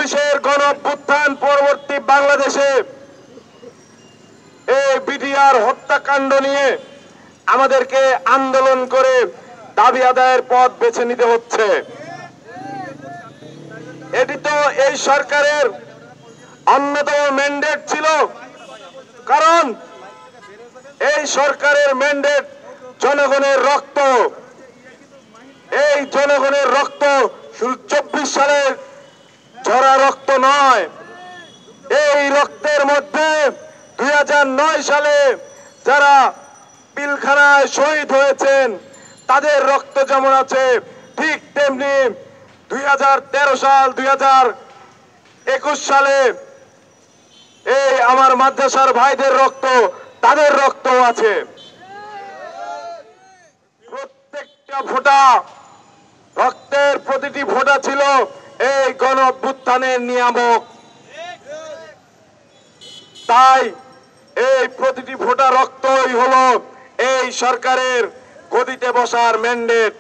চব্বিশের গণ অভ্যুত্থান পরবর্তী বাংলাদেশে এই বিডিআর হত্যাকাণ্ড নিয়ে আমাদেরকে আন্দোলন করে দাবি আদায়ের পথ বেছে নিতে হচ্ছে। এটি তো এই সরকারের অন্যতম ম্যান্ডেট ছিল, কারণ এই সরকারের ম্যান্ডেট জনগণের রক্ত। এই জনগণের রক্ত শুধু 24 সালের ঝরা রক্ত নয়, এই রক্তের মধ্যে 2009 সালে যারা পিলখানায় শহীদ হয়েছেন তাদের রক্ত যেমন আছে, ঠিক তেমনি 2013 সাল 2021 সালে এই আমার মাদ্রাসার ভাইদের রক্ত, তাদের রক্ত আছে। প্রত্যেকটা ফোঁটা রক্তের প্রতিটি ফোঁটা ছিল এই গণ অভ্যুত্থানের নিয়ামক। তাই এই প্রতিটি ফোঁটা রক্তই হলো এই সরকারের গদিতে বসার ম্যান্ডেট।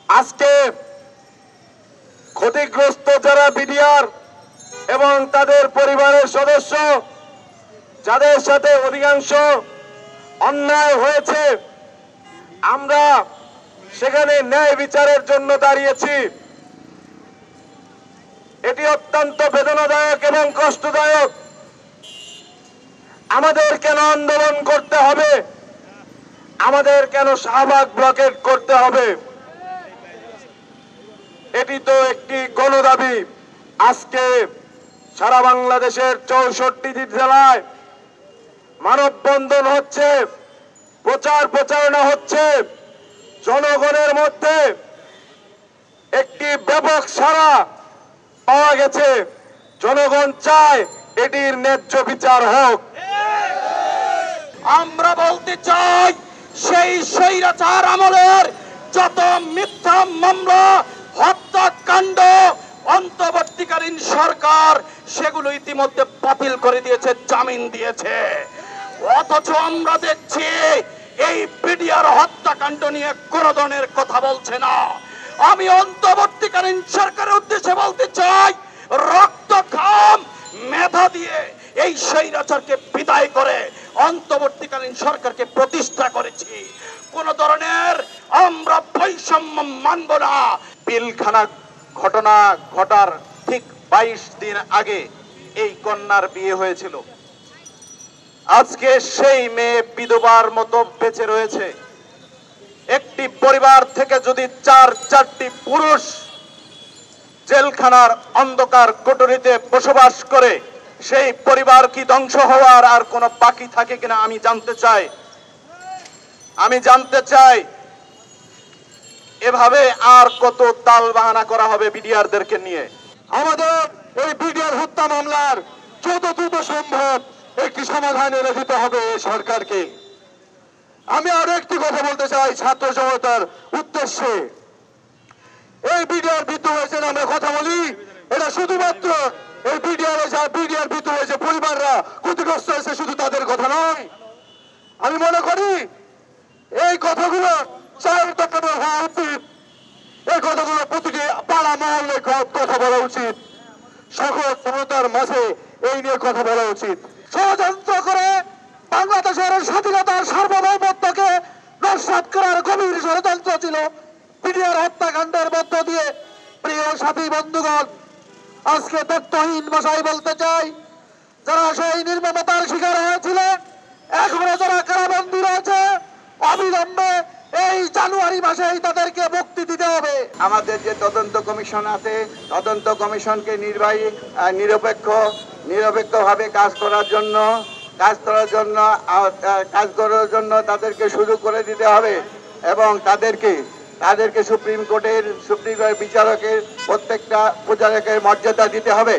আজকে ক্ষতিগ্রস্ত যারা বিডিআর এবং তাদের পরিবারের সদস্য, যাদের সাথে অধিকাংশ অন্যায় হয়েছে, আমরা সেখানে ন্যায় বিচারের জন্য দাঁড়িয়েছি। এটি অত্যন্ত বেদনাদায়ক এবং কষ্টদায়ক। আমাদের কেন আন্দোলন করতে হবে? আমাদের কেন শাহবাগ ব্লকেট করতে হবে? এটি তো একটি গণদাবি। আজকে সারা বাংলাদেশের 64টি জেলায় মানববন্ধন হচ্ছে, প্রচার প্রচারণা হচ্ছে। জনগণের মধ্যে একটি ব্যাপক সাড়া পাওয়া গেছে। জনগণ চায় এটির ন্যায্য বিচার হোক। আমরা বলতে চাই, সেই স্বৈরাচার আমলের যত মিথ্যা মামলা, হত্যাকাণ্ড অন্তর্বর্তীকালীন সরকার সেগুলো ইতিমধ্যে বাতিল করে দিয়েছে, জামিন দিয়েছে। অথচ আমরা দেখছি এই বিডিআর হত্যাকাণ্ড নিয়ে কোন ধরনের কথা বলছে না। আমি অন্তর্বর্তীকালীন সরকারের উদ্দেশ্যে বলতে চাই, রক্ত ঘাম মেধা দিয়ে এই স্বৈরাচারকে বিদায় করে অন্তর্বর্তীকালীন সরকারকে প্রতিষ্ঠা করেছি। কোন ধরনের আমরা বৈষম্য মানব না। পিলখানা ঘটনা ঘটার ঠিক 22 দিন আগে এই কন্যার বিয়ে হয়েছিল। আজকে সেই মেয়ে বিধবার মতো বেঁচে রয়েছে। একটি পরিবার থেকে যদি চারটি পুরুষ জেলখানার অন্ধকার কোটরিতে বসবাস করে, সেই পরিবার কি ধ্বংস হওয়ার আর কোনো বাকি থাকে কিনা আমি জানতে চাই। এভাবে আর কত তাল বাহানা করা হবে বিডিআরদেরকে নিয়ে? আমাদের এই বিডিআর হত্যা মামলার যত দ্রুত সম্ভব একটি সমাধান এনে দিতে হবে সরকারকে। আমি আরো একটি কথা বলতে চাই ছাত্র জনতার উদ্দেশ্যে। এই বিডিআর মৃত্যু হয়েছে, আমরা কথা বলি, এটা শুধুমাত্র এই বিডিআর মৃত্যু হয়েছে পরিবাররা ক্ষতিগ্রস্ত হয়েছে, শুধু তাদের কথা নয়। আমি মনে করি এই কথাগুলো চারিত্রিক হওয়া উচিত। এই কথাগুলো প্রতিটি পাড়া মহল্লে কথা বলা উচিত। সকল জনতার মাঝে এই নিয়ে কথা বলা উচিত। ষড়যন্ত্র করে বাংলাদেশের স্বাধীনতার সার্বভৌমত্বকে নস্যাৎ করার গভীর ষড়যন্ত্র ছিল বিডিআর হত্যাকাণ্ডের মধ্য দিয়ে। প্রিয় সাথী বন্ধুগণ, আজকে তথ্যহীন ভাষায় বলতে চাই, যারা সেই নির্মমতার শিকার হয়েছিল, এখনো যারা কারাবন্দী রয়েছে, অবিলম্বে এই জানুয়ারি মাসেই তাদেরকে মুক্তি দিতে হবে। আমাদের যে তদন্ত কমিশন আছে, তদন্ত কমিশনকে নিরপেক্ষভাবে কাজ করার জন্য তাদেরকে সুযোগ করে দিতে হবে এবং তাদেরকে সুপ্রিম কোর্টের বিচারকের প্রত্যেকটা বিচারকের মর্যাদা দিতে হবে।